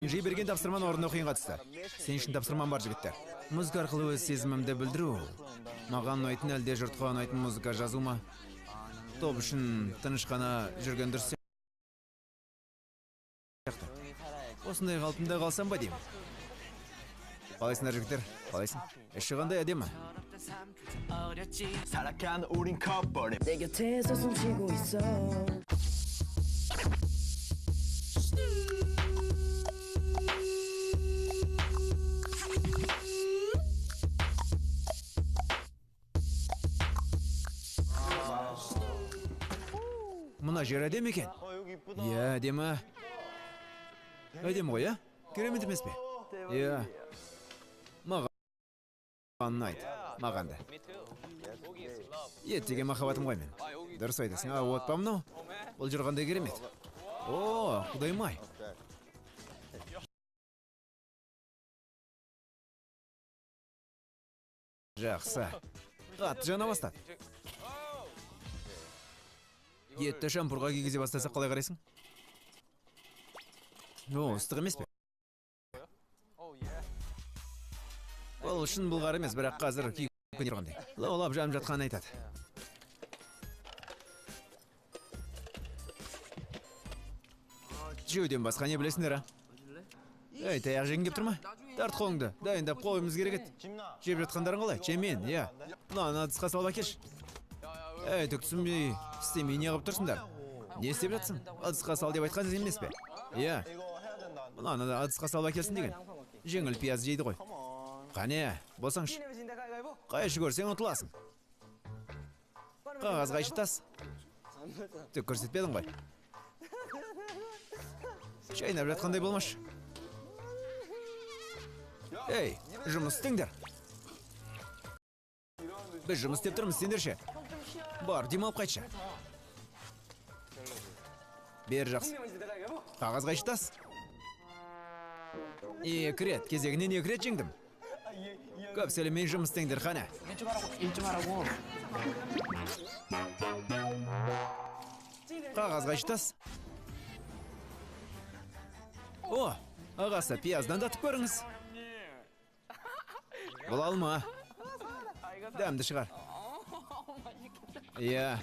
Жей берген тапсырманы орындау қиынға түсті. Сен үшін тапсырман бар, жігіттер. Музыка арқылы өз сезімімді білдіру. Маған ұнайтын әлде жұртқа ұнайтын музыка жазу ма? Топ үшін тыныш қана жүрген дұрыс сияқты. Осындай қалпымда қалсам ба деймін. Қалайсыңдар, жігіттер? Қалайсың? Іші қандай әдемі? 내 곁에서 숨쉬고 있어. Мына жер әдемі екен. Иә, әдемі. Әдемі ғой, иә? Керемет емес пе? Иә. Маған ұнайды. Маған да. Еттеген махаббатым ғой мен. Дұрыс айтасың. От па мынау? Бұл жер қандай керемет. О, құдайым-ай. Жақсы. Қатты жана бастады. Етті шампурға кигізе бастаса қалай қарайсың? Ыстық емес пе? Ол үшін бұлғар емес, бірақ қазір күйіп қандай. Лаулап жанып жатқанын айтады. Жеуден басқа не білесіңдер, а? Әй, таяқ жегін кеп тұрма? Тарт қолыңды, дайындап қойымыз керек еді. Жеп жатқандарың қалай? Жемен, иә. Мына ыдысқа салып әкелші. Әй, түк түсінбей, істемей не қылып тұрсыңдар? Не істеп жатсың? Ыдысқа сал деп айтқан емес пе? Иә. Мынаны ыдысқа салып әкелсін деген. Жеңіл пияз жейді ғой. Қане, болсаңшы. Қайшы көрсең ұтыласың. Қағаз қайшы тас. Түк көрсетпедің ғой. Шайнап жатқандай болмаш. Ей, жұмыс істеңдер. Біз жұмыс істеп тұрмыз, сендер ше. Бар, демалып қайтшы. Бер жақсы. Қағаз қайшы тас. Екі рет, кезегінен екі рет жеңдім. Көп сөйлемей жұмыс істеңдер, қане. Қағаз қайшы тас. О, ағасы, пияздан татып көріңіз. Бұл алма. Дәмді шығар. Иә.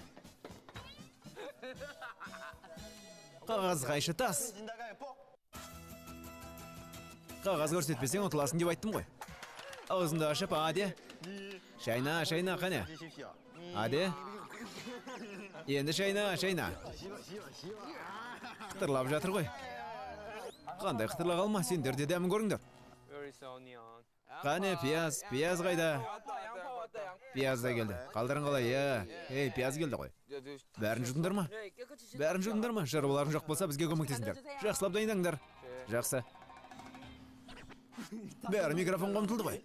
Қағаз қайшы тас. Қағаз көрсетпесең ұтыласың деп айттым ғой. Аузыңды ашып, аде. Шайна, шайна, қане. Аде. Енді шайна, шайна. Қытырлап жатыр ғой. Қандай қытырла қалма, сендер де дәмін көріңдер. Қане, пияз, пияз қайда? Пияз да келді. Қалдарың қалай, ей, пияз келді ғой. Бәрін жұтыңдар ма? Бәрін жұтыңдар ма? Жарбаларың жоқ болса, бізге көмектесіңдер. Жақсылап дайындаңдар. Жақсы. Бәрі микрофон қомтылды ғой.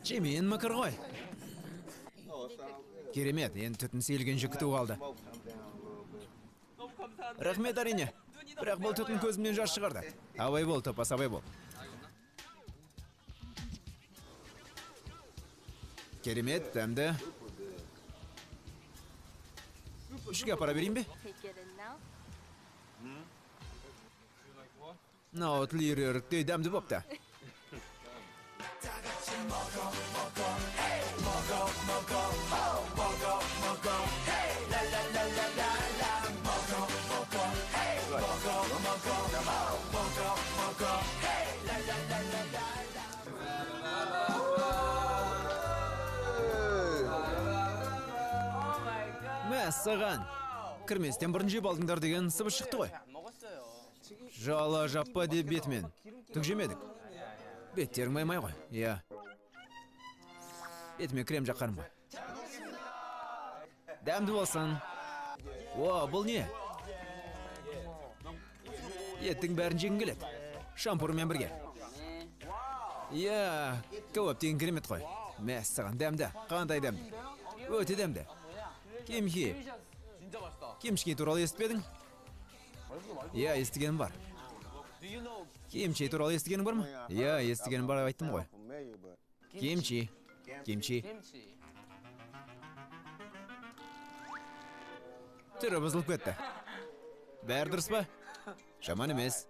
Жемен макар ғой. Керемет, енді түтін сейілген жүк күту қалды. Рахмет әрине. Бірақ бұл түтін көзімнен жас шығарды. Абай бол, топас, абай бол. Керемет, дәмді. Үшке апара берейін бе? Нау тілері үріктей дәмді бопты. Мәссаған. Кірместен бұрын жеп алдыңдар деген сыбыс шықты ғой. Жала жаппа деп бетімен. Түк жемедік. Беттерің маймай ғой, иә. Бетіме крем жаққаным ғой. Дәмді болсын. О, бұл не? Еттің бәрін жегін келеді. Шампурымен бірге. Иә, көптеген керемет қой. Мәссаған, дәмді. Қандай дәмді? Өте дәмді. Кемхи. Кимчи туралы естіпедің? Иә, естігенім бар. Кимчи туралы естігенің бар ма? Иә, естігенім бар айттым ғой. Кимчи. Түрі бұзылып кетті. Бәрі дұрыс па? Жаман емес.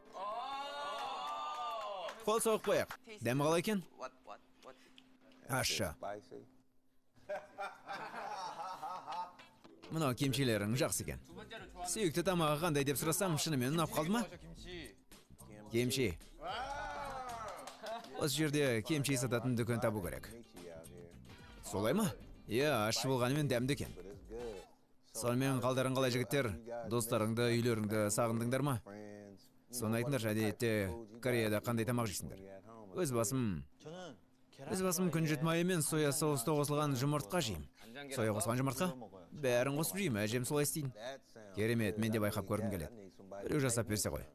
Қол соғып қояқ. Дәмі қалай екен? Аша. Мынау кимчилерің жақсы екен. Сүйікті тамағы қандай деп сұрасам, шынымен ұнап қалды ма? Кимчи. Осы жерде кимчи сататын дүкен табу керек. Солай ма? Иә, ащы болғанымен дәмді екен. Сонымен қалдарың қалай жігіттер? Достарыңды, үйлеріңді сағындыңдар ма? Соны айтыңдар, әдетте Кореяда қандай тамақ жейсіңдер? Өз басым күнжет майы мен соя соуста қосылған жұмыртқа жеймін. Соя қосылған жұмыртқа? Бәрін қосып жеймін, әжем солай істейді. Керемет, мен де байқап көргім келеді. Біреу жасап берсе ғой.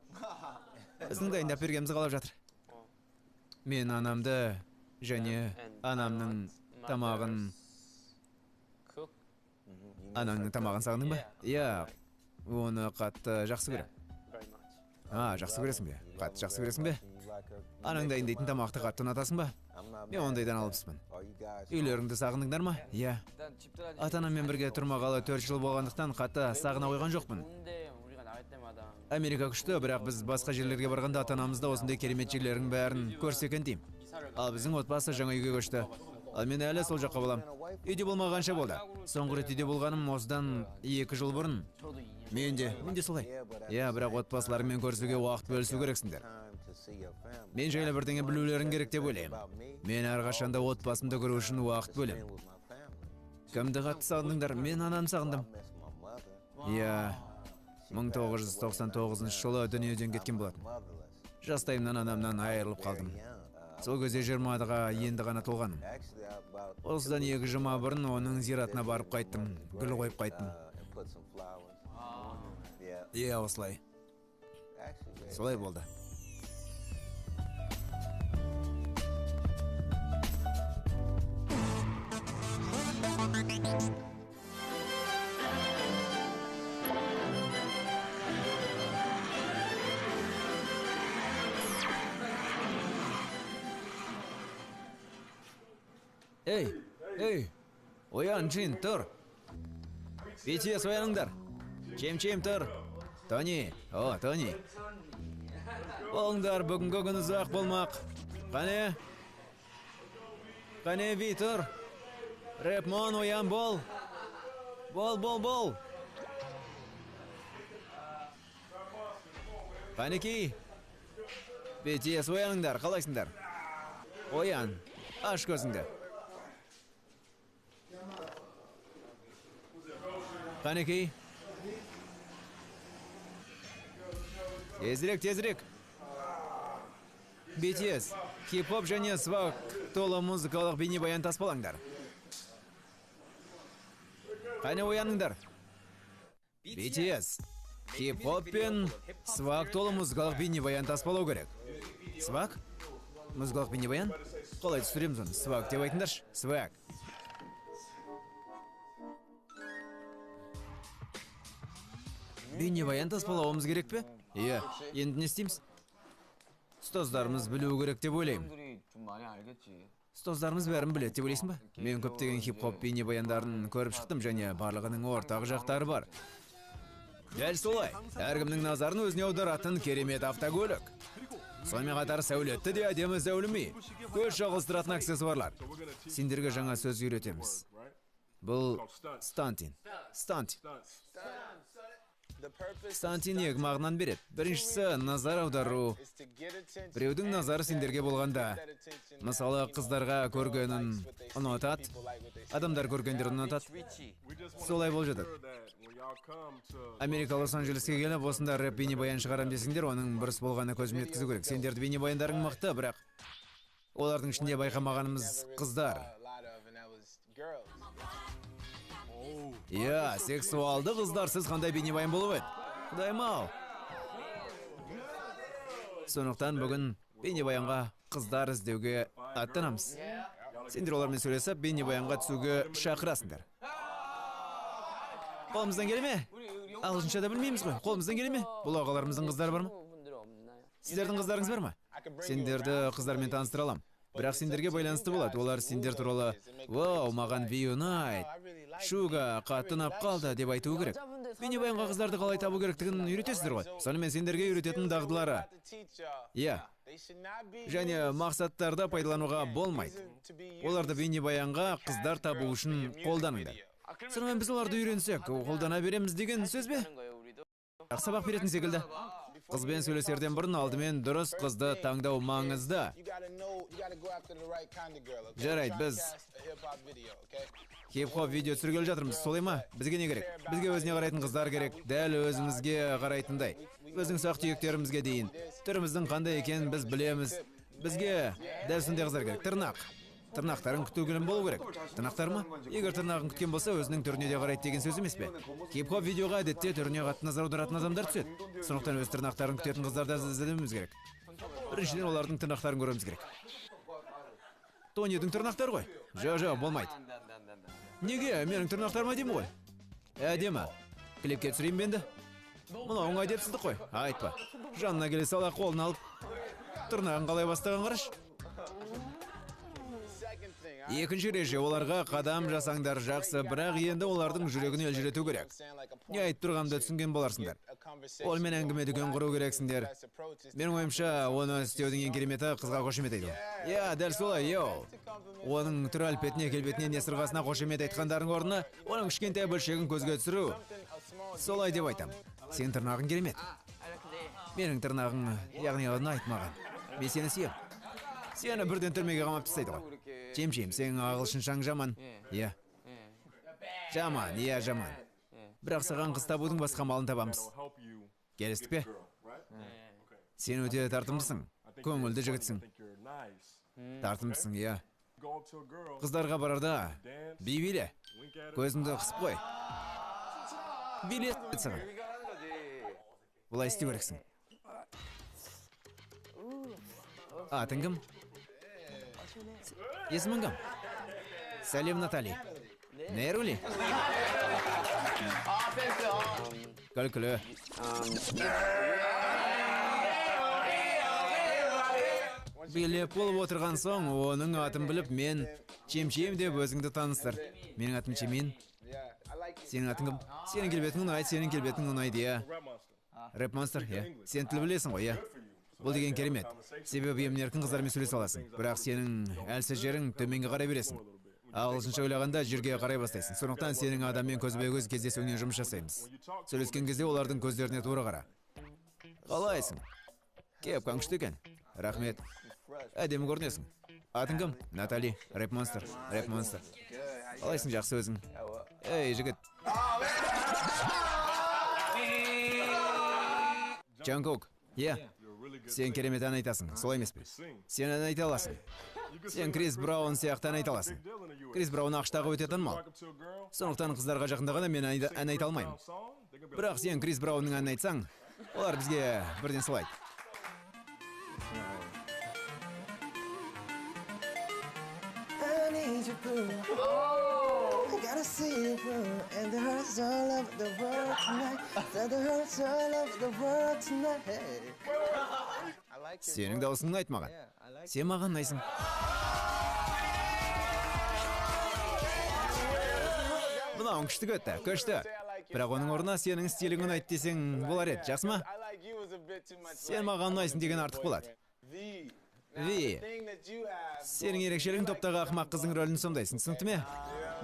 Біздің дайындап бергенімізді қалап жатыр. Мен анамды және анамның тамағын... Анаңның тамағын сағындың ба? Иә, оны қатты жақсы көрем. Жақсы көресің бе? Қатты жақсы көресің бе? Анаң дайындайтын тамақты қатты ұнатасың ба? Мен ондайдан алыппын. Үйлеріңді сағындыңдар ма? Иә. Ата-анаммен бірге тұрмағалы 4 жыл болғандықтан қатты сағына қойған жоқпын. Америка күшті, бірақ біз басқа жерлерге барғанда ата-анамызда осындай керемет жерлердің бәрін көрсе екен деймін. Ал біздің отбасы жаңа үйге көшті. Ал мен әлі сол жаққа болам. Үйде болмағанша болды. Соңғы рет үйде болғаным осыдан 2 жыл бұрын. Мен де солай. Иә, бірақ отбасыларымен көрісуге уақыт бөлісу керексіңдер. Мен жайлы бірдеңе білулерің керек деп ойлаймын. Мен әрқашанда отбасымды көру үшін уақыт бөлем. Кімді қатты сағындыңдар? Мен анамды сағындым. Иә, 1999 жылы дүниеден кеткен болатын. Жастайымнан анамнан айырылып қалдым. Сол кезде 20-ға енді ғана толғаным. Осыдан 2 жұма бұрын оның зиратына барып қайттым, гүл қойып қайттым. Иә, осылай. Солай болды. Эй, оян, Джин, тұр. BTS ояныңдар. Чем тұр. Тони, Тони. Олыңдар, бүгінгі күн ұзақ болмақ. Қане, Ви, тұр. Рэпмон, оян, бол. Бол. Қанеки. BTS ояныңдар, қалайсыңдар? Оян, аш көзіңді. Қанеки. Тезірек. BTS, хип-хоп және свак толы музыкалық бейнебаян таспалаңдар. Қане ояныңдар. BTS, хип-хоп пен свак толы музыкалық бейнебаян таспалау керек. Свак? Музыкалық бейнебаян? Қалай түсіреміз оны? Свак деп айтыңдаршы. Свак. Бейнебаян таспалауымыз керек пе? Иә, енді не істейміз? Ұстаздарымыз білуі керек деп ойлаймын. Ұстаздарымыз бәрін біледі деп ойлайсың ба? Мен көптеген хип-хоп бейнебаяндарын көріп шықтым және барлығының ортақ жақтары бар. Дәл солай, әркімнің назарын өзіне аударатын керемет автокөлік. Сонымен қатар сәулетті де әдемі зәулімей, көз шағылыстыратын аксессуарлар. Сендерге жаңа сөз үйретеміз. Бұл стантин. Стантин екі мағынаны береді. Біріншісі назар аудару. Біреудің назары сендерге болғанда, мысалы қыздарға көргенін ұнатады, адамдар көргендерін ұнатады. Солай болып жатады. Америка Лос-Анджелеске келіп, осында рэп бейнебаян шығарам десіңдер, оның бұрыс болғаны көзім еткізу керек. Сендерді бейнебаяндарың мықты, бірақ олардың ішінде байқамағанымыз қыздар. Иә, сексуалды қыздарсыз қандай бейнебаян болып еді? Құдайым-ау. Сондықтан бүгін бейнебаянға қыздар іздеуге аттанамыз. Сендер олармен сөйлесіп, бейнебаянға түсуге шақырасыңдар. Қолымыздан келе ме? Ағылшынша да білмейміз ғой. Қолымыздан келе ме? Бұл ағаларымыздың қыздары бар ма? Сіздердің қыздарыңыз бар ма? Сендерді қыздармен таныстыра алам. Бірақ сендерге байланысты болады. Олар сендер туралы «Вау, маған Ви ұнайды. Шуга қатты ұнап қалды» деп айтуы керек. Бейнебаянға қыздарды қалай табу керектігін үйретесіздер ғой. Сонымен сендерге үйрететін дағдылары. Иә. Және мақсаттарда пайдалануға болмайды. Оларды бейнебаянға қыздар табу үшін қолданыңдар. Сонымен біз оларды үйренсек, қолдана береміз деген сөз бе? Сабақ беретін секілді. Қызбен сөйлесерден бұрын алдымен дұрыс қызды таңдау маңызды. Жарайды, біз хип-хоп видео түсіргелі жатырмыз, солай ма? Бізге не керек? Бізге өзіне қарайтын қыздар керек, дәл өзімізге қарайтындай. Біздің сақ-түйектерімізге дейін. Түріміздің қандай екенін біз білеміз. Бізге дәл сондай қыздар керек. Тырнақтарын күтілген болу керек. Тырнақтар ма? Егер тырнағын күткен болса, өзінің түріне де қарайды деген сөз емес пе? Хип-хоп видеоға әдетте түріне қатты назар аударатын адамдар түседі. Сондықтан өз тырнақтарын күтетін қыздарды іздеуіміз керек. Біріншіден олардың тырнақтарын көреміз керек. Тонидің тырнақтары ғой. Жоқ, болмайды. Неге? Менің тырнақтарыма деймін ғой. Әдемі. Клипке түсірейін бе енді? Мұна оңай депсіздік қой. Айтпа. Жанына келе сала қолын алып, тырнағын қалай бастаған қараш. Екінші реже оларға қадам жасаңдар жақсы, бірақ енді олардың жүрегін елжірету керек. Не айтып тұрғанымды түсінген боларсыңдар. Олмен әңгіме дүкен құру керексіңдер. Менің ойымша, оны істеудің ең кереметі қызға қошемет айту. Иә, дәл солай, оның түр әлпетіне, келбетіне, не сырғасына қошемет айтқандардың орнына, оның кішкентай бөлшегін көзге түсіру. Солай деп айтам. Сен тырнағың керемет. Менің тырнағың, яғни оны айтмаған. Мен сені сүйем. Сені бірден түрмеге қамап тастайды ғой. Чем-чем, сен ағылшыншаң жаман. Иә. Жаман. Бірақ саған қыз табудың басқа малын табамыз. Келістік пе? Сен өте тартымдысың. Көңілді жігітсің. Тартымдысың, иә. Қыздарға барарда, биле. Көзіңді қысып қой. Биле саған. Бұлай істеу керексің. Атың кім? Есімің кім? Сәлем, Натали. Нейрули? Күлкілі. Билеп болып отырған соң, оның атын біліп, мен Чем-чем деп өзіңді таныстыр. Менің атым Чемен. Сенің атың кім? Сенің келбетің ұнайды, иә. Рэп монстр, иә. Сен тіл білесің ғой, иә. Бұл деген керемет. Себебі емін-еркін қыздармен сөйлесе аласың. Бірақ сенің әлсіз жерің төменге қарай бересің. Ағылшынша ойлағанда жерге қарай бастайсың. Сондықтан сенің адаммен көзбе-көз кездесуіңнен жұмыс жасаймыз. Сөйлескен кезде олардың көздеріне тура қара. Қалайсың? Кепкаң күшті екен. Рахмет. Әдемі көрінесің. Атың кім? Натали. Рэп монстр. Қалайсың, жақсы өзің? Ей, жігіт. Джангук. Иә. Сен керемет ән айтасың, солай емес пе? Сен ән айта аласың. Сен Крис Браун сияқты ән айта аласың. Крис Браун ақштағы өте танымал. Сондықтан қыздарға жақындағанда мен ән айта алмаймын. Бірақ сен Крис Браунның әнін айтсаң, олар бізге бірден солайды. Gotta see you through, and the hurts all over the world tonight. The hurts all over the world tonight. Сенің дауысың ұнайды маған. Сен маған ұнайсың. Мынауың күшті көтті, күшті. Бірақ оның орнына сенің стилің ұнайды десең болар еді, жақсы ма? Сен маған ұнайсың деген артық болады. Ви, сенің ерекшелігің топтағы ақымақ қыздың рөлін сомдайсың, түсінікті ме?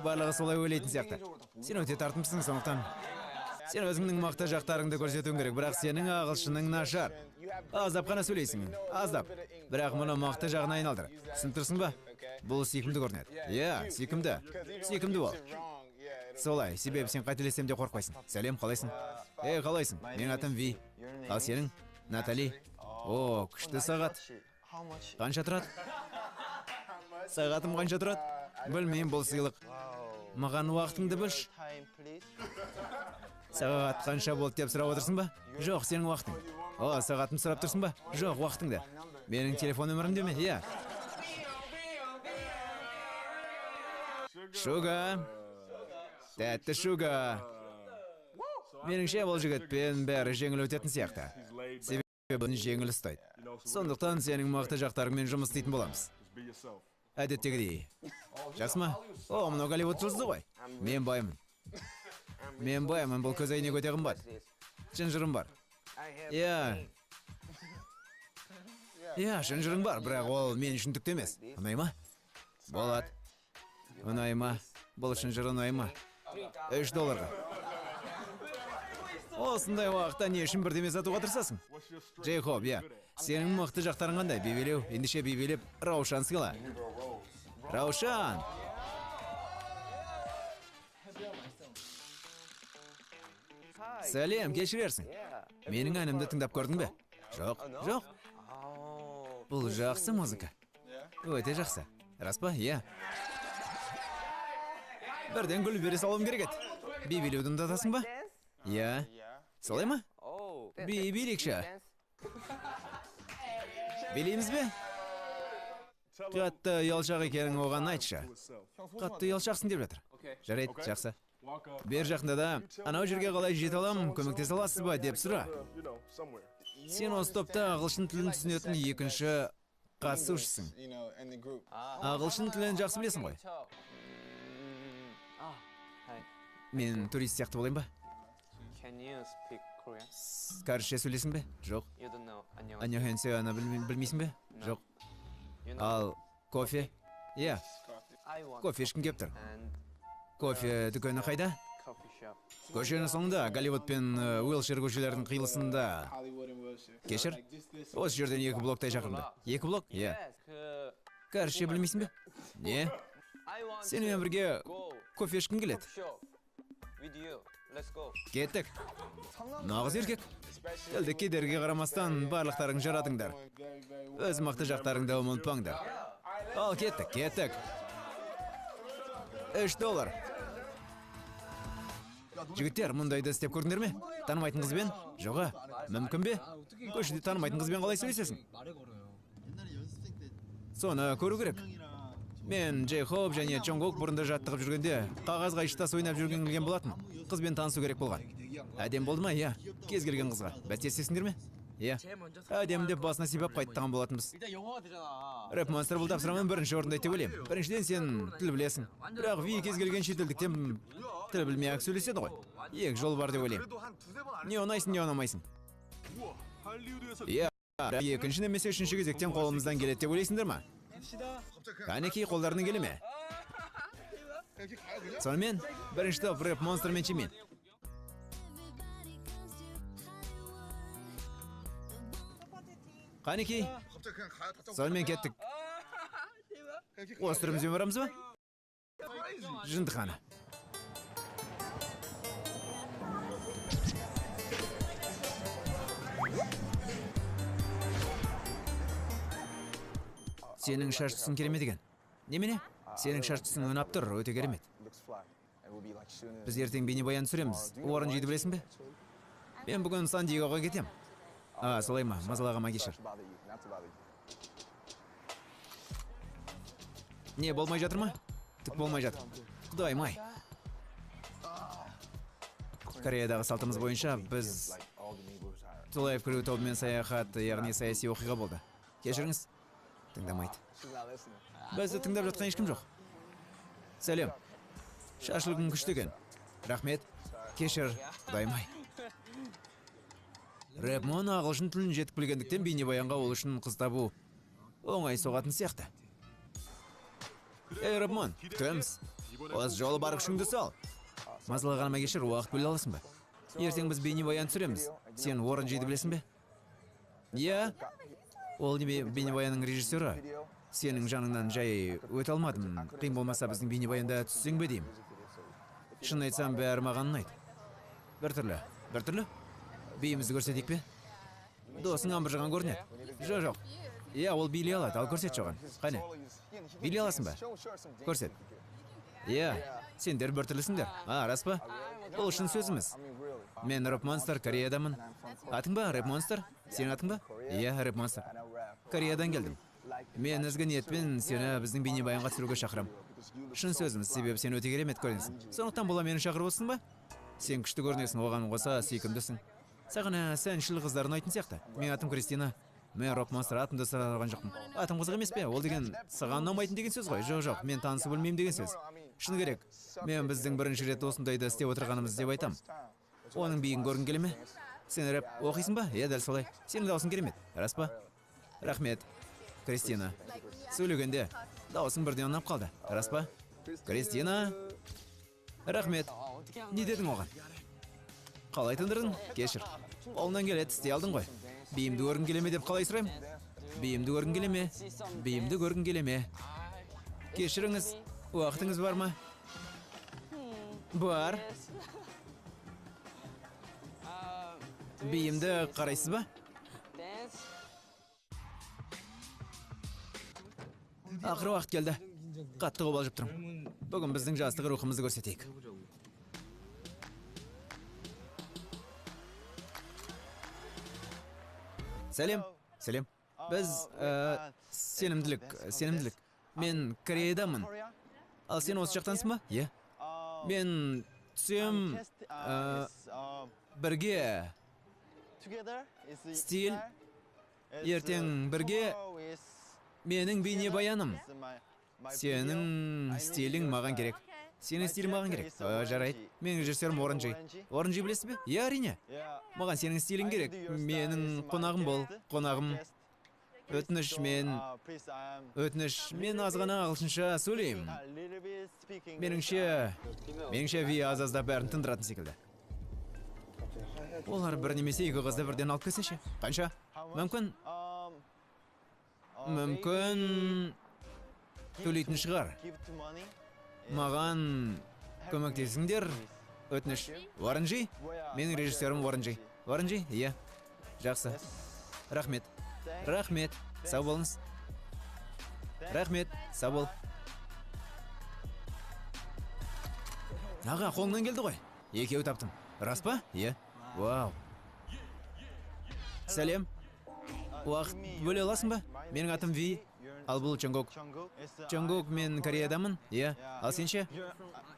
Барлығы солай ойлайтын сияқты. Сен өте тартымсың, сондықтан. Сен өзіңнің мықты жақтарыңды көрсетуің керек, бірақ сенің ағылшының нашар. Аздап қана сөйлейсің, аздап. Бірақ мұны мықты жағына айналдыр. Түсініп тұрсың ба? Бұл сүйкімді көрінеді. Иә, сүйкімді бол. Солай, себебі сен қателесем де қорқпайсың. Сәлем, қалайсың? Қалайсың? Менің атым Ви. Ал сенің? Натали. О, күшті сағат. Қанша тұрады? Сағатым қанша тұрады? Білмеймін, бұл сыйлық. Маған уақытыңды білш. Сағат қанша болды деп сұрап отырсың ба? Жоқ, сенің уақытың. О, сағатым сұрап тұрсың ба? Жоқ, уақытыңды. Менің телефон нөмірім деме, иә. Шуга. Тәтті Шуга. Меніңше бұл жігітпен бәрі жеңіл өтетін сияқты. Себебі бұны жеңіл ұстайды. Сондықтан сенің мықты жақтарыңмен жұмыс істейтін боламыз. Әдеттегідей. Жақсы ма? О, мынау Голливуд жұлдызы ғой. Мен баймын. Бұл көз әйнек өте қымбат. Шынжырым бар. Иә, шынжырым бар, бірақ ол мен үшін түкті емес. Ұнай ма? Болады. Ұнай ма? Бұл шынжыр ұнай ма? $3. Осындай уақытта не үшін бірдеме сатуға тырысасың? Джейкоб, иә. Сенің мықты жақтарың қандай? Бейбелеу, ендеше бейбелеп, Раушан сыйла. Раушан! Сәлем, кешірерсің. Менің әнімді тыңдап көрдің бе? Жоқ. Бұл жақсы музыка. Өте жақсы. Рас па? Иә. Бірден гүл бере салуым керек еді. Бейбелеуді ұнатасың ба? Иә. Солай ма? Билейікші. Билейміз бе? Қатты ұялшақ екенің оған айтшы. Қатты ұялшақсың деп жатыр. Жарайды, жақсы. Бер жақында да, анау жерге қалай жете алам, көмектесе аласыз ба деп сұра. Сен осы топта ағылшын тілін түсінетін екінші қатысушысың. Ағылшын тілін жақсы білесің ғой? Мен турист сияқты болайын ба? Кәрісше сөйлесің бе? Жоқ. Аньохенсеоны білмейсің бе? Жоқ. Ал кофе? Иә. Кофе ішкім кеп тұр. Кофе дүкені қайда? Көшенің соңында, Голливуд пен Уилшир көшелердің қиылысында. Кешір? Осы жерден 2 блоктай жақынды. 2 блок? Иә. Кәрісше білмейсің бе? Не? Сенімен бірге кофе ішкім келеді. Кеттік. Нағыз еркек. Тілді кедерге қарамастан барлықтарың жаратыңдар. Өз мықты жақтарыңды ұмытпаңдар. Ал кеттік. $3. Жігіттер, мұндайды істеп көрдіңдер ме? Танымайтын қызбен? Жоға, мүмкін бе? Көшеде танымайтын қызбен қалай сөйлесесің? Соны көру керек. Мен Джейкоб және Чонгук бұрында жаттығып жүргенде қағазға іштас ойнап жүрген келген болатын. Қызбен танысу керек болған. Әдем болды ма? Иә. Кез келген қызға. Бәстесесіңдер ме? Иә. Әдем деп басына сипап қайттаған болатынбыз. Рэп монстр бұл тапсырамын бірінші орында деп ойлаймын. Біріншіден сен тіл білесің. Бірақ Ви кез келген шетелдіктен тіл білмей-ақ сөйлеседі ғой. Екі жол бар деп ойлаймын. Не ұнайсың, не ұнамайсың. Иә. Екінші немесе үшінші кезектен қолымыздан келеді деп ойлайсыңдар ма? Қанекей қолдарының келе ме? Сонымен, бірінші топ рэп монстр мен чемен. Қанекей? Сонымен кеттік. Осы түрімізбен барамыз ба? Жындықаны. Сенің шаштысын керемет екен. Немене? Сенің шаштысын ұнап тұр, өте керемет. Біз ертең бейнебаян түсіреміз. Орын жейді білесің бе? Мен бүгін Сан-Диегоға кетем. Солай ма? Мазалағама кешір. Не, болмай жатыр ма? Түк болмай жатыр. Құдайым-ай. Кореядағы салтымыз бойынша біз Тулаев күру тобымен саяхат, яғни саяси оқиға болды. Кешіріңіз. Тыңдамайды. Бізді тыңдап жатқан ешкім жоқ. Сәлем. Шашылығың күштеген. Рахмет. Кешір. Құдайым-ай. Рэпмон ағылшын тілін жетік білгендіктен бейнебаянға ол үшін қыз табу оңай соғатын сияқты. Эй, Рэпмон, күтеміз. Осы жолы бар күшіңді сал. Мазалағаныма кешір, уақыт бөле аласың ба? Ертең біз бейнебаян түсіреміз. Сен орын жейді білесің бе? Иә. Ол бейнебаянның режиссері. Сенің жаныңнан жай өте алмадым. Қиын болмаса біздің бейнебаянда түссең бе деймін. Шын айтсам бәрі маған ұнайды. Біртүрлі? Бейімізді көрсетейік бе? Досың амбыржыған көрінеді. Жоқ. Иә, ол билей алады, ал көрсет жоған. Қане? Билей аласың ба? Көрсет. Иә, сендер біртүрлісіңдер. Рас па? Бұл үшін сөзіміз. Мен Рэп Монстр, Кореядамын. Атың ба, Рэп Монстр? Сен атың ба? Иә, Рэп Монстр. Кореядан келдім. Мен ізгі ниетпен сені біздің бейнебаянға түсіруге шақырам. Шын сөзіміз, себебі сен өте керемет көрінесің. Сондықтан бола мені шақырып отырсың ба? Сен күшті көрінесің, оған қоса сүйкімдісің. Саған сәншіл қыздар ұнайтын сияқты. Мен атым Кристина. Мен рок-монстр, атымды сұраған жоқпын. Атым қызық емес пе? Ол деген саған ұнамайтын деген сөз ғой. Жоқ, мен танысып білмеймін деген сөз. Шыны керек. Мен біздің бірінші рет осындайды істеп отырғанымыз деп айтам. Оның биін көргің келе ме? Сен рэп оқисың ба? Дәл солай. Сенің дауысың керемет. Рас па? Рахмет. Кристина. Сөйлегенде дауысың бірден ұнап қалды. Рас па? Кристина. Рахмет. Не дедің оған? Қалай тындырдың? Кешір. Қолынан келеді, істей алдың ғой. Биімді көргің келе ме деп қалай сұрайым? Биімді көргің келе ме? Биімді көргің келе ме? Кешіріңіз, уақытыңыз бар ма? Бар. Биімді қарайсыз ба? Ақыры уақыт келді. Қатты қобалжып тұрмын. Бүгін біздің жастық рухымызды көрсетейік. Сәлем. Біз сенімділік. Мен Кореядамын. Ал сен осы жақтансың ба? Е. Мен түсем бірге стиль. Ертең бірге менің бейне баяным. Сенің стилің маған керек. Сенің стилің маған керек. Жарайды. Менің режиссерім Орынжи. Орынжи білесіз бе? Е, әрине. Маған сенің стилің керек. Менің қонағым бол. Қонағым. Өтініш, мен азғана ағылшынша сөйлеймін. Меніңше Ви аз-аздап бәрін тындыратын секілді. Олар бір немесе екі қызды бірден алып келсеші. Қанша? Мүмкін төлейтін шығар. Маған көмектесіңдер. Өтініш. Орынжи? Менің режиссерім Орынжи. Орынжи? Иә. Жақсы. Рахмет. Сау болыңыз. Рахмет. Сау бол. Аға, қолыңнан келді ғой. Екеуі таптым. Рас па? Иә. Вау. Сәлем. Уақыт бөле аласың ба? Менің атым Ви. Ал бұл Чонгук. Чонгук, мен Кореядамын. Иә. Ал сен ше?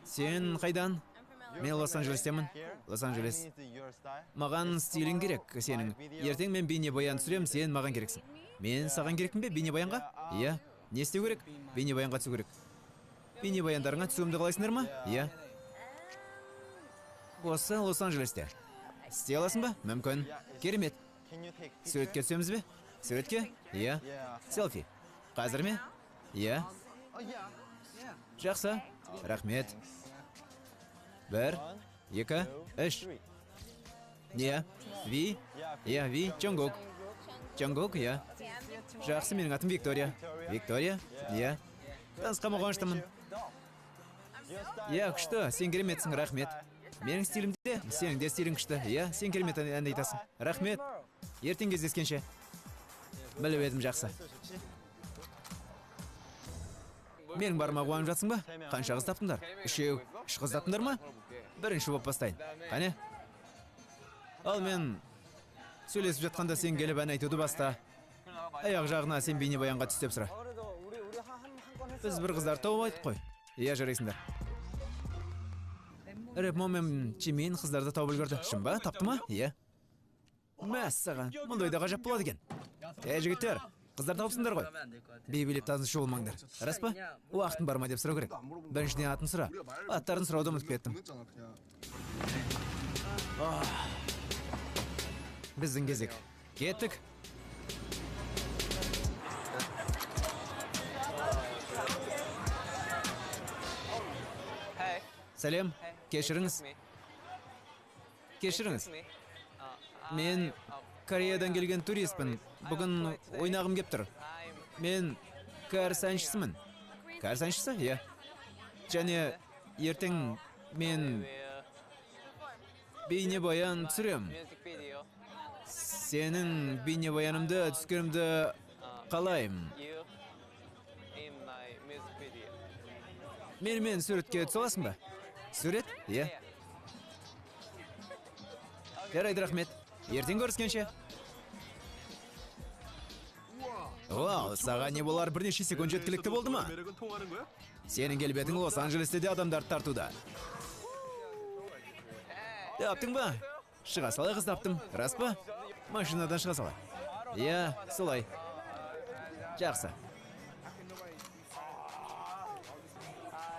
Сен қайдан? Мен Лос-Анджелестемін. Лос-Анджелес. Маған стилің керек сенің. Ертең мен бейнебаян түсірем, сен маған керексің. Мен саған керекпін бе бейнебаянға? Иә. Не істеу керек? Бейнебаянға түсу керек. Бейнебаяндарыңа түсуімді қалайсыңдар ма? Иә. Осы Лос-Анджелесте. Істей аласың ба? Мүмкін. Керемет. Суретке түсеміз бе? Суретке? Иә. Селфи. Қазір ме? Иә. Жақсы. Рахмет. 1, 2, 3. Иә. Ви? Иә, Ви. Чонгук. Чонгук, иә. Жақсы, менің атым Виктория. Виктория? Иә. Танысқанға қуаныштымын. Иә, күшті. Сен кереметсің, рахмет. Менің стилімде, сенің де стилің күшті. Иә, сен керемет әнді айтасың. Рахмет. Ертең кездескенше. Біліп едім, жақсы. Менің барыма қуанып жатсың ба? Қанша қыз таптыңдар? 3, 3 қыз таптыңдар ма? Бірінші болып бастайын. Қане? Ал мен сөйлесіп жатқанда сен келіп ән айтуды баста. Аяқ жағына сен бейнебаянға түс деп сұра. Біз бір қыздар тауып айттық қой. Иә, жарайсыңдар. Рэп мен Чимен қыздарды тауып үлгерді. Шын ба? Тапты ма? Иә. Мәссаған, мұндай да ғажап болады екен. Жігіттер, қыздар тауыпсыңдар ғой. Бейбелеп танысшы болмаңдар. Рас па? Уақытың бар ма деп сұрау керек. Біріншіден атын сұра. Аттарын сұрауды ұмытып кеттім. Біздің кезек. Кеттік. Сәлем. Кешіріңіз. Мен Кореядан келген туристпін. Бүгін ойнағым кеп тұр. Мен кәріс әншісімін. Кәріс әншісі? Иә. Және ертең мен бейнебаян түсірем. Сенің бейнебаянымды түскенімді қалайым. Мен суретке түсе аласың ба? Сурет? Иә. Жарайды, рахмет. Ертең көріскенше. Вау, саған не болар бірнеше секунд жеткілікті болды ма? Сенің келбетің Лос-Анджелесте де адамдарды тартуда. Таптың ба? Шыға салай қыз таптым. Рас па? Машинадан шыға салай. Иә, солай. Жақсы.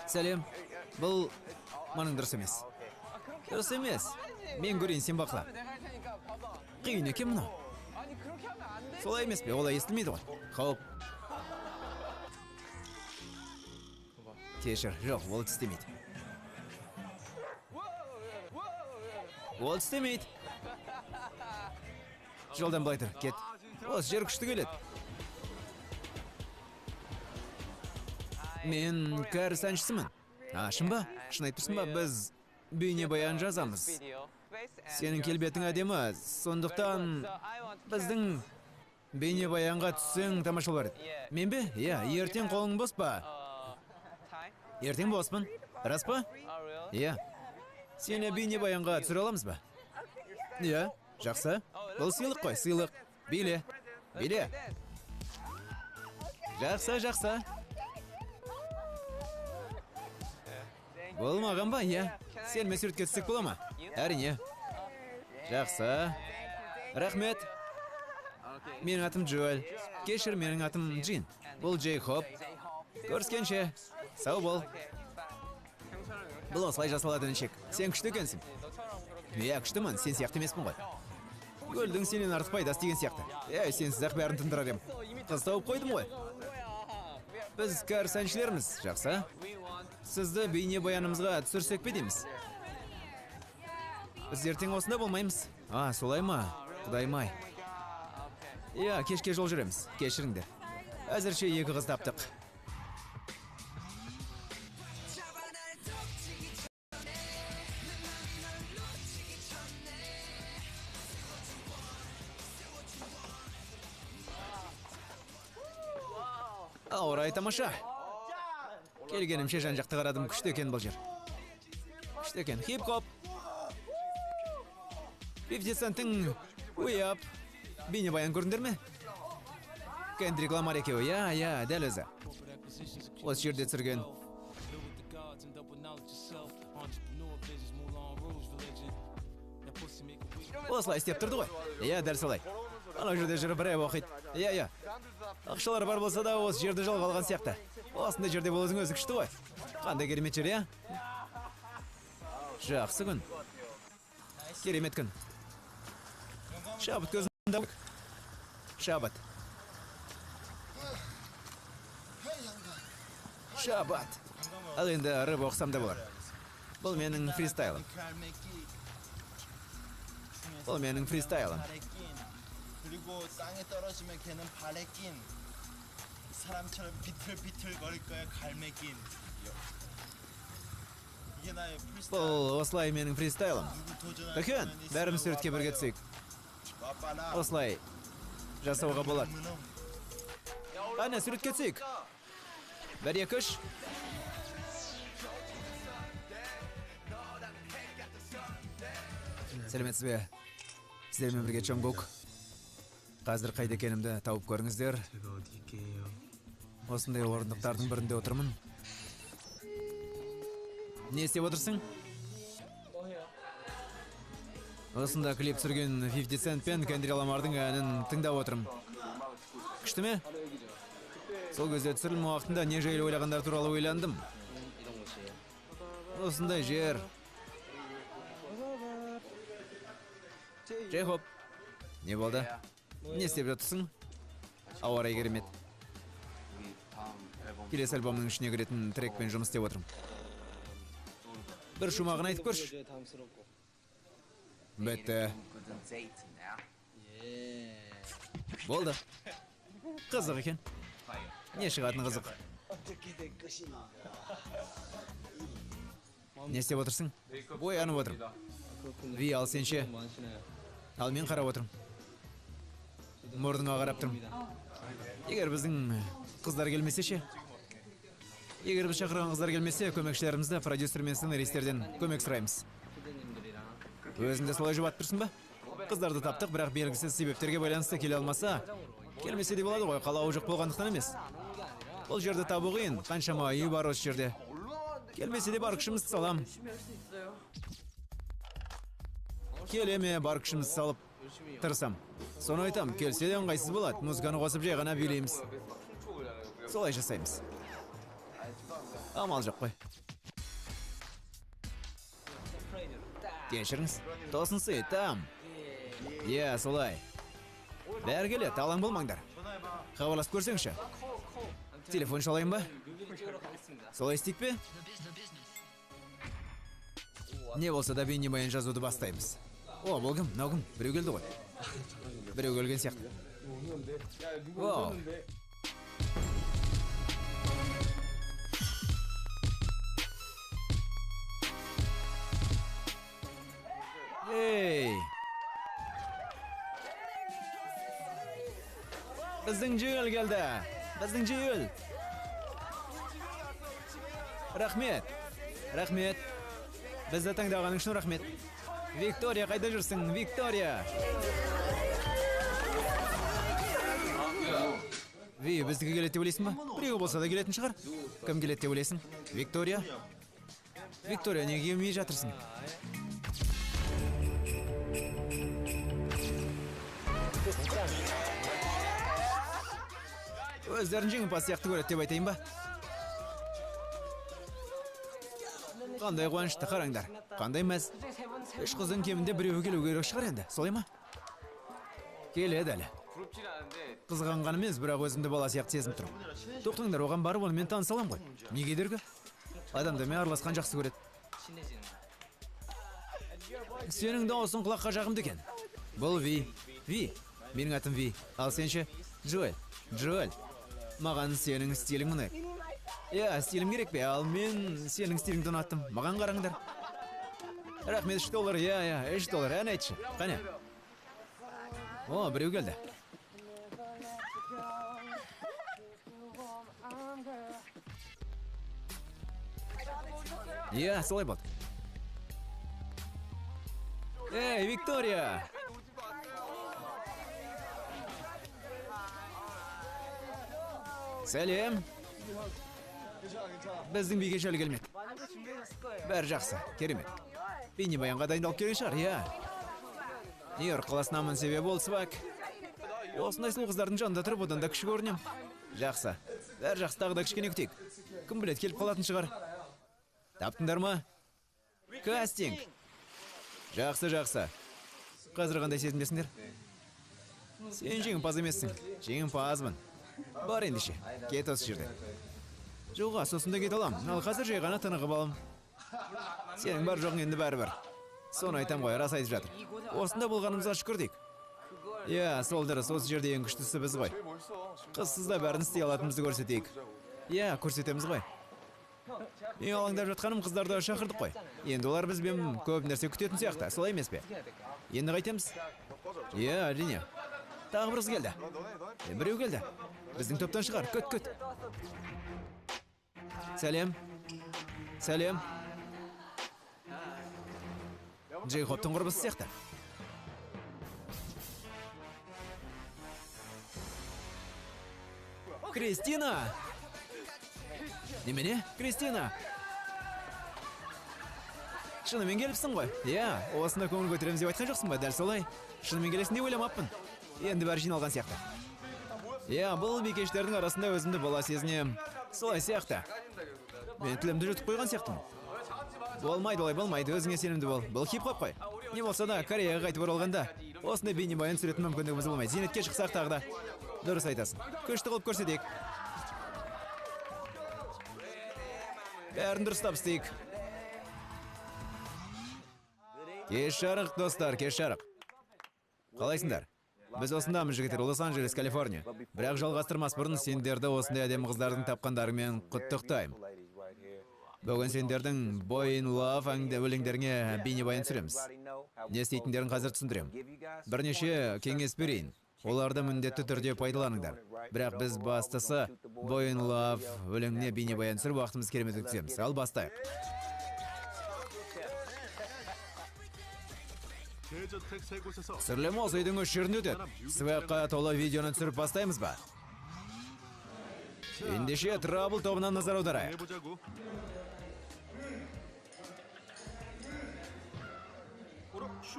Сәлем. Бұл маның дұрыс емес. Дұрыс емес. Мен көрейін, сен бақыла. Қиын екен мұны. Солай емес пе? Олай естілмейді ғой. Қауіп. Кешір, жоқ, ол істемейді. Ол істемейді. Жолдан былай тұр, кет. Осы жер күшті келеді. Мен кәріс әншісімін. Шын ба? Шын айтырсың ба? Біз бейнебаян жазамыз. Сенің келбетің әдемі, сондықтан біздің бейнебаянға түссең тамаша болар еді. Мен бе? Иә, ертең қолың бос па? Ертең боспын. Рас па? Иә. Сені бейнебаянға түсіре аламыз ба? Иә, жақсы. Бұл сыйлық қой, сыйлық. Биле. Биле. Жақсы, жақсы. Бұл маған ба? Иә. Сен мен суретке түссек бола ма? Әрине. Жақсы. Рахмет. Менің атым Джоэл. Кешір, менің атым Джин. Бұл Джейхоп. Көріскенше. Сау бол. Бұл осылай жасалады інішек. Сен күшті екенсің. Иә, күштімін. Сен сияқты емеспін ғой. Гөлдің сенен артық пайдасы деген сияқты. Сенсіз-ақ бәрін тындырар ем. Қыз тауып қойдым ғой. Біз кәріс әншілерміз. Жақсы. Сізді бейнебаянымызға түсірсек пе дейміз? Біз ертең осында болмаймыз. Солай ма? Құдайым-ай. Иә, кешке жол жүреміз. Кешіріңдер. Әзірше екі қыз таптық. Орай тамаша. Келгенімше жан-жақты қарадым, күшті екен бұл жер. Күшті екен. Хип-хоп. 50 Cent'ің ұяп. Бейнебаян көрдіңдер ме? Кендрик Ламар екеуі, иә, дәл өзі. Осы жерде түсірген. Осылай істеп тұрды ғой. Иә, дәл солай. Ана жерде жүріп бір ай оқиды. Иә. Ақшалар бар болса да, осы жерде жалға алған сияқты. Осында жерде болудың өзі күшті ғой. Қандай керемет жер, иә? Жақсы күн. Керемет күн. Шабыт көзінде. Шабыт. Шабыт. Ал енді рыб оқсам да болар. Бұл менің фристайлым. Бұл менің фристайлым. 그리고 땅에 떨어지면 걔는 발에 낀 사람처럼 비틀비틀 거릴 거야 갈매 낀 이게 나의 프리스타일. Бұл осылай менің фристайлым. Көкен, бәріміз суретке бірге түсейік. Осылай жасауға болады. Әне, суретке түсейік. 1-2-3. Сәлеметсіз бе? Сіздермен бірге Чонгук. Қазір қайда екенімді тауып көріңіздер. Осындай орындықтардың бірінде отырмын. Не істеп отырсың? Осында клип түсірген 50 Cent пен Кендрик Ламардың әнін тыңдап отырмын. Күшті ме? Сол кезде түсірілім уақытында не жайлы ойлағандар туралы ойландым. Осындай жер. Джейхоп. Не болды? Не істеп жатырсың? Ауа райы керемет. Келесі альбомның ішіне кіретін трекпен жұмыс істеп отырмын. Бір шумағын айтып көрші. Бітті. Болды. Қызық екен. Не шығатын қызық? Не істеп отырсың? Боянып отырмын. Ви ал сенше. Ал мен қарап отырмын. Мұрдыңа қарап тұрмын. Егер біздің қыздар келмесе ше? Егер біз шақырған қыздар келмесе, көмекшілерімізді продюсер мен сценаристерден көмек сұраймыз. Өзіңді солай жұбатып тұрсың ба? Қыздарды таптық, бірақ белгісіз себептерге байланысты келе алмаса, келмесе де болады ғой, қалауы жоқ болғандықтан емес. Бұл жерді табу қиын, қаншама үй бар осы жерде. Келмесе де бар күшімізді салам. келеме бар күшімізді салып тырысам. Соны айтам, келсе де ыңғайсыз болады. Музыканы қосып жай ғана билейміз. Солай жасаймыз. Амал жоқ қой. Кешіріңіз. Тосын сый, там. Иә, солай. Бәрі келеді, алаң болмаңдар. Хабарласып көрсеңші. Телефон шалайын ба? Солай істейік пе? Не болса да бейнебаян жазуды бастаймыз. О, бұл кім? Мынау кім? Біреу келді ғой. Біреу келген сияқты. Вау. Ей! Біздің жүйел келді. Біздің жүйел. Рахмет. Рахмет. Бізді таңдағаның үшін рахмет. Виктория, қайда жүрсің? Виктория! Ви, біздікі келеді деп ойлайсың ба? Біреу болса да келетін шығар. Кім келеді деп ойлайсың? Виктория? Виктория, неге келмей жатырсың? Өздерін жеңімпаз сияқты көреді деп айтайын ба? Қандай қуанышты, қараңдар. Қандай мәз. Үш қыздың кемінде біреуі келу керек шығар енді, солай ма? Келеді әлі. Қызғанған емес, бірақ өзімді бала сияқты сезініп тұрмын. Тоқтаңдар, оған барып онымен таныса аламын ғой. Не кедергі? Адамдармен араласқан жақсы көреді. Сенің дауысың құлаққа жағымды екен. Бұл Ви. Ви. Менің атым Ви. Ал сенші? Джоэл. Джоэл. Маған сенің стилің мұнай. Иә, стилім керек пе? Ал мен сенің стиліңді ұнаттым. Маған қараңдар. Рахмет, $3. Иә, $3. Ән айтшы. Қане? О, біреу келді. Иә, солай болды. Эй, Виктория! Сәлем. Біздің биге жайлы келмеді. Бәрі жақсы, керемет. Бейнебаянға дайындалып келген шығар, иә. Нью-Йорк қаласынамын, себебі ол свак. Осындай сұлу қыздардың жанында тұрып, одан да кіші көрінем. Жақсы. Бәрі жақсы, тағы да кішкене күтейік. Кім біледі, келіп қалатын шығар. Таптыңдар ма? Кастинг. Жақсы, жақсы. Қазір қандай сезімдесіңдер? Сен жеңімпаз емессің. Жеңімпазмын. Бар ендеше, кет осы жерде. Жоға, сосында кет алам. Ал қазір жай ғана тынығып алам. Сенің бар жоғың енді бәрі-бір. Соны айтам ғой, рас айтып жатыр. Осында болғанымызға шүкір дейік. Иә, сол дұрыс, осы жерде ең күштісі біз ғой. Қызсызда бәрін істей алатынымызды көрсетейік. Иә, көрсетеміз ғой. Мен алаңдап жатқаным қыздарды шақырдық қой. Енді олар бізбен көп нәрсе күтетін сияқты, солай емес пе? Енді қайтеміз? Иә, әрине. Тағы бір қыз келді. Біреу келді. Біздің топтан шығар, күт. Сәлем. Сәлем. Джейхоптың құрбысы сияқты. Кристина! Немене? Кристина! Шынымен келіпсің ғой? Иә, осында көңіл көтереміз деп айтқан жоқсың ба? Дәл солай. Шынымен келесің деп ойламаппын. Енді бәрі жиналған сияқты. Иә, бұл бикештердің арасында өзімді бала сезінем. Солай сияқты. Мен тілімді жұтып қойған сияқтымын. Болмайды, олай болмайды, өзіңе сенімді бол. Бұл хип-хоп қой. Не болса да, Кореяға қайтып оралғанда, осындай бейнебаян түсіретін мүмкіндігіміз болмайды. Зейнетке шықсақ тағы да. Дұрыс айтасың. Күшті қылып көрсетейік. Бәрін дұрыстап істейік. Кеш жарық, достар, кеш жарық. Қалайсыңдар? Біз осындамыз жігіттер, Лос-Анджелес, Калифорния. Бірақ жалғастырмас бұрын сендерді осындай әдемі қыздардың тапқандарымен құттықтаймын. Бүгін сендердің Boy in Love өлеңдеріңе бейнебаян түсіреміз. Не істейтіндерін қазір түсіндірем. Бірнеше кеңес берейін. Оларды міндетті түрде пайдаланыңдар. Бірақ біз бастысы Boy in Love өлеңіне бейнебаян түсіріп уақытымыз керемет өткіземіз. Ал бастайық. Түсірілім осы үйдің үш жерінде өтеді. Свэкқа толы видеоны түсіріп бастаймыз ба? Ендеше Трабл тобынан назар аударайық.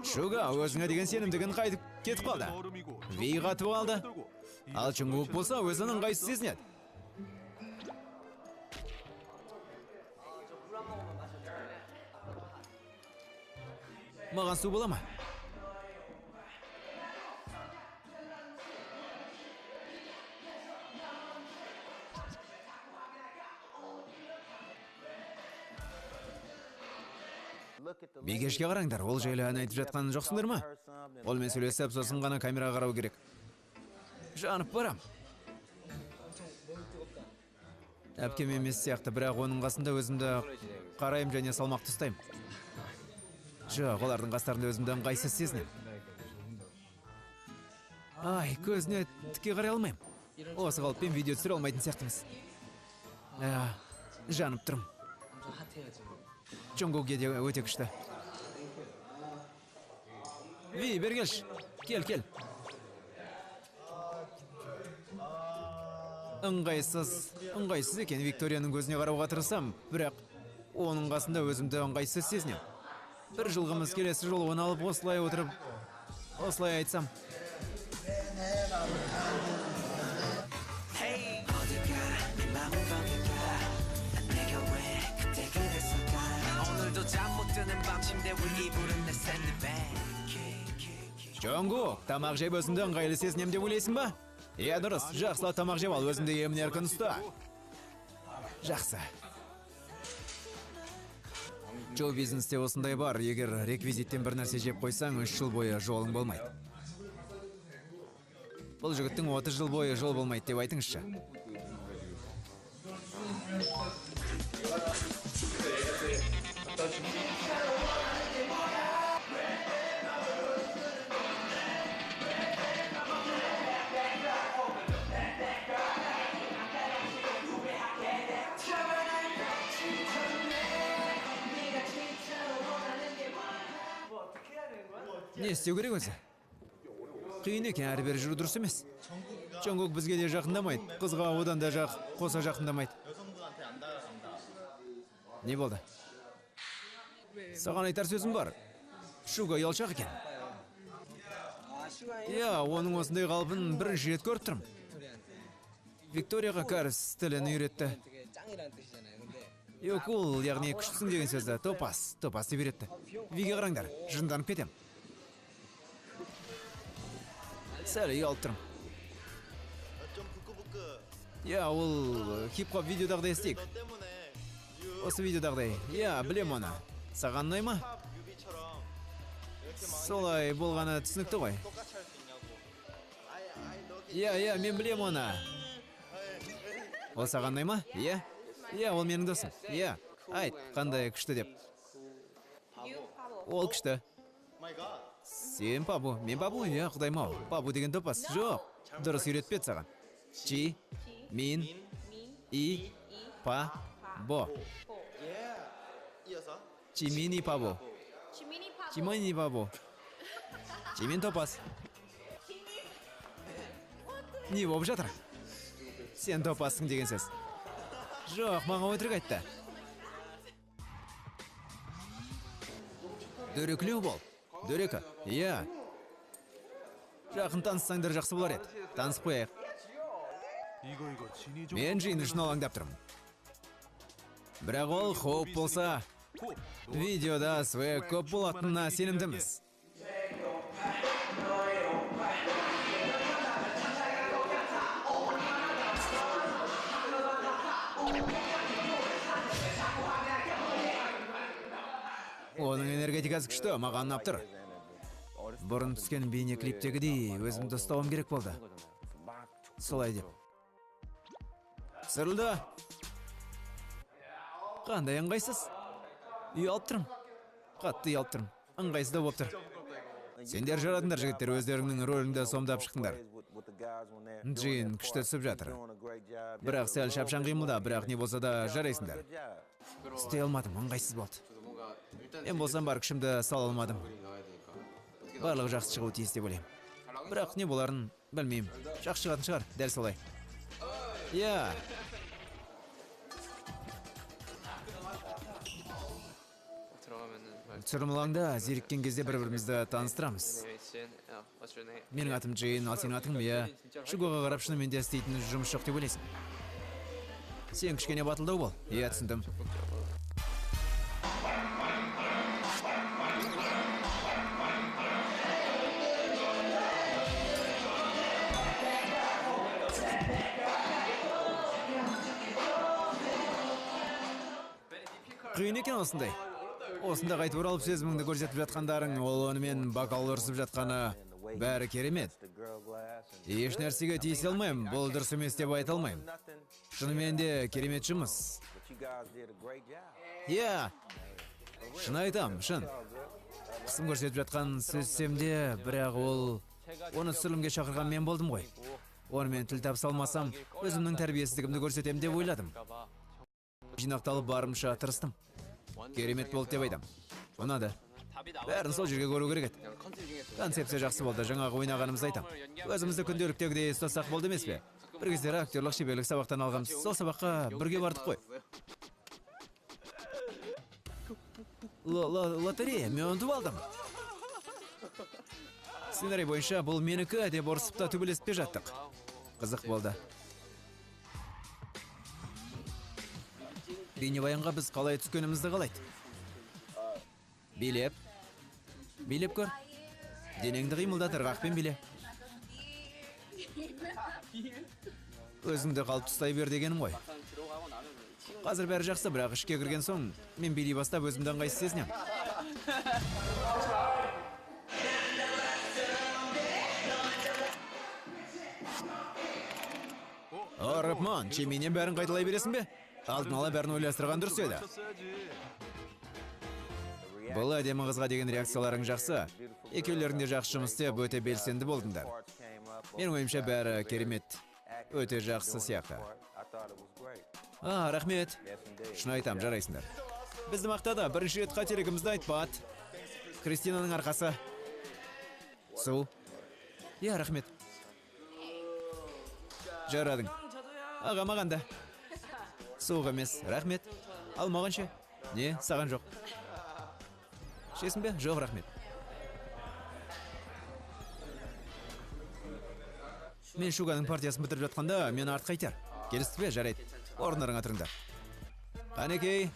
Шуга өзіңе деген сенімдігін қайтып кетіп қалды. Ви қатып қалды. Ал Чонгук болса өзінің ыңғайсыз сезінеді. Маған су бола ма? Бегешке қараңдар, ол жайлы ән айтып жатқанын жоқсыңдар ма? Олмен сөйлесіп, сосын ғана камераға қарау керек. Жанып барам. Әпкем емес сияқты, бірақ оның қасында өзімді қарайым және салмақты ұстаймын. Жоқ, олардың қастарында өзімді ыңғайсыз сезінемін. Ай, көзіне тіке қарай алмаймын. Осы қалыппен видео түсіре алмайтын сияқтымыз. Жанып тұрмын. Чонгук де өте күшті. Ви, бер келші. Кел. Ыңғайсыз екен Викторияның көзіне қарауға тырысам, бірақ оның қасында өзімді ыңғайсыз сезінем. Бір жылғымыз келесі жолы оны алып осылай отырып, осылай айтсам. Чонгук, тамақ жеп өзіңді ыңғайлы сезінем деп ойлайсың ба? Иә, дұрыс, жақсылап тамақ жеп ал, өзіңді емін-еркін ұста. Жақсы. Шоу-бизнесте осындай бар, егер реквизиттен бір нәрсе жеп қойсаң, 3 жыл бойы жолың болмайды. Бұл жігіттің 30 жыл бойы жол болмайды деп айтыңызшы. Не істеу керек өзі? Қиын екен, әрі-бері жүру дұрыс емес. Чонгук бізге де жақындамайды, қызға одан да қоса жақындамайды. Не болды? Саған айтар сөзім бар. Шуга ұялшақ екен. Иә, оның осындай қалпын бірінші рет көріп тұрмын. Викторияға кәріс тілін үйретті. Yok, ол, яғни күштісің деген сөзді, топас деп үйретті. Виге қараңдар, жынданып кетем. Сәл ұялып тұрмын. Иә, ол хип-хоп видеодағыдай істейік. Осы видеодағыдай. Иә, білем оны. Саған ұнай ма? Солай болғаны түсінікті ғой. Иә, мен білем оны. Ол саған ұнай ма? Иә? Иә, ол менің досым. Иә, айт, қандай күшті деп. Ол күшті. Сен Пабу, мен Пабу, иә, құдаймау. Пабу деген топас. Жоқ, дұрыс үйретпеді саған. Чи, мин, и, па, бо. Чимини Пабу. Чимини Пабу. Чимин топас. Не болып жатыр? Сен топассың деген сөз. Жоқ, маған өтірік айтты. Дөреклеу бол. Дөрекі, иә. Жақын таныссаңдар жақсы болар еді. Танысып қояйық. Мен жиын үшін алаңдап тұрмын. Бірақ ол хоп болса, видеода све көп болатынына сенімдіміз. Оның энергетикасы күшті, маған ұнап тұр. Бұрын түскен бейне клиптегідей өзімді ұстауым керек болды. Солай деп. Сырылды. Қандай ыңғайсыз? Ұялып тұрмын. Қатты ұялып тұрмын. Ыңғайсыз да болып тұр. Сендер жарадыңдар жігіттер, өздеріңнің рөліңді сомдап шықтыңдар. Джин күшті түсіп жатыр. Бірақ сәл шапшаң қимылда, бірақ не болса да жарайсыңдар. Істей алмадым, ыңғайсыз болды. Мен болсам бар күшімді сала алмадым. Барлығы жақсы шығуы тиіс деп ойлаймын. Бірақ не боларын білмеймін. Жақсы шығатын шығар, дәл солай. Иә. түсірілім алаңда зеріккен кезде бір-бірімізді таныстырамыз. Менің атым Джейн, ал сенің атың Мия. Шугаға қарап шынымен де істейтін жұмыс жоқ деп ойлайсың. Сен кішкене батылдау бол. Иә, түсіндім. Қиын екен осындай. Осында қайтып оралып сезіміңді көрсетіп жатқандарың, ол онымен бокал ұрсып жатқаны бәрі керемет. Еш нәрсеге тиісе алмаймын, бұл дұрыс емес деп айта алмаймын. Шынымен де керемет жұмыс. Иә, шын айтам, шын. Қысым көрсетіп жатқан сөзсем де, бірақ оны түсірілімге шақырған мен болдым ғой. Онымен тіл табыса алмасам, өзімнің тәрбиесіздігімді көрсетем деп ойладым. Жинақталып барымша тырыстым. Керемет болды деп айтам. Ұнады. Бәрін сол жерге көру керек еді. Концепция жақсы болды, жаңағы ойнағанымызды айтам. Өзімізді күнделіктегідей ұстасақ болды емес пе? Бір кездері актерлік шеберлік сабақтан алғанбыз. Сол сабаққа бірге бардық қой. Лотерея, мен ұтып алдым. Сценарий бойынша бұл менікі деп ұрсып та төбелеспе жаттық. Қызық болды. Бейнебаянға біз қалай түскенімізді қалайды. Билеп көр. Денеңді қимылдат, ырғақпен биле. Өзіңді қалып тұстай бер дегенім ғой. Қазір бәрі жақсы, бірақ ішке кірген соң, мен билей бастап өзімді ыңғайсыз сезінем. Рыпман, чеменен бәрін қайталай бересің бе? Алдын ала бәрін ойластырған дұрыс еді. Бұл әдемі қызға деген реакцияларың жақсы. Екеулерің де жақсы жұмыс істеп, өте белсенді болдыңдар. Менің ойымша бәрі керемет. Өте жақсы сияқты. Рахмет. Шын айтам, жарайсыңдар. Бізді мақтады, бірінші рет қателігімізді айтпады. Кристинаның арқасы. Су. Иә, рахмет. Жарадың. Аға, маған да. Суық емес, рахмет. Ал маған ше? Не, саған жоқ. Шесін бе? Жоқ, рахмет. Мен Шуганың партиясын бітіріп жатқанда, мен артқа айтар. Келісті бе? Жарайды. Орындарыңа тұрыңдар. Қанекей.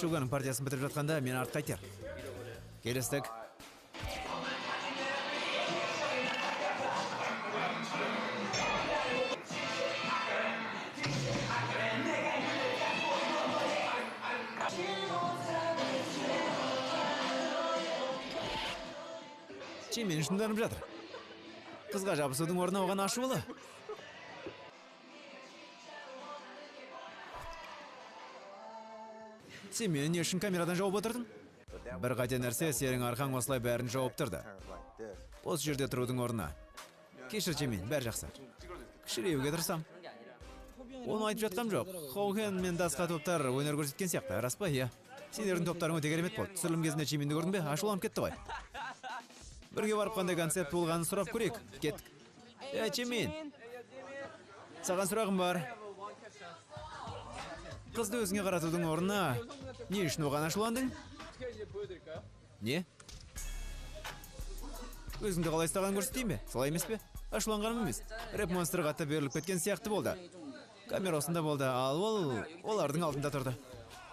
Шуганың партиясын бітіріп жатқанда, мен артқа айтар. Келістік. Чемен шынданып жатыр. Қызға жабысудың орнына оған ашулы. Сен мені не үшін камерадан жауып отырдың? Бір қате нәрсе сенің арқаң осылай бәрін жауып тұрды. Осы жерде тұрудың орнына. Кешір Чемен, бәрі жақсы. Кішіреуге тырысам. Оны айтып жатқам жоқ. Хоуген мен Дасқа топтар өнер көрсеткен сияқты, рас па? Иә. Сендердің топтарың өте керемет болды. Түсірілім кезінде Чеменді көрдің бе? Ашуланып кетті ғой. Бірге барып қандай концепт болғанын сұрап көрейік. Кеттік. Чемен. Саған сұрағым бар. Қызды өзіңе қаратудың орнына не үшін оған ашуландың? Не? Өзіңді қалай ұстаған көрсетейін бе? Солай емес пе? Ашуланғаным емес. Рэп монстр қатты беріліп кеткен сияқты болды. Камера осында болды, ал олардың алдында тұрды.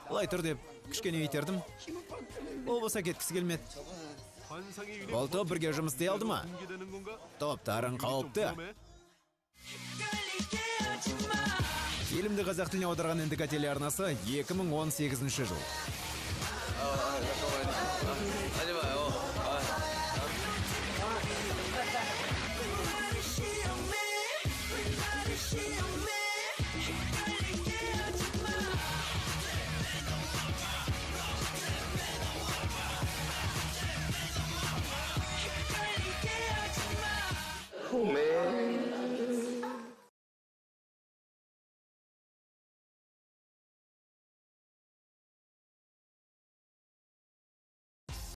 Олай тұр деп кішкене итердім. Ол болса кеткісі келмеді. Ол топ бірге жұмыс істей алды ма? Топтарың қауіпті. Фильмді қазақ тіліне аударған НТК телеарнасы 2018 жыл. Man.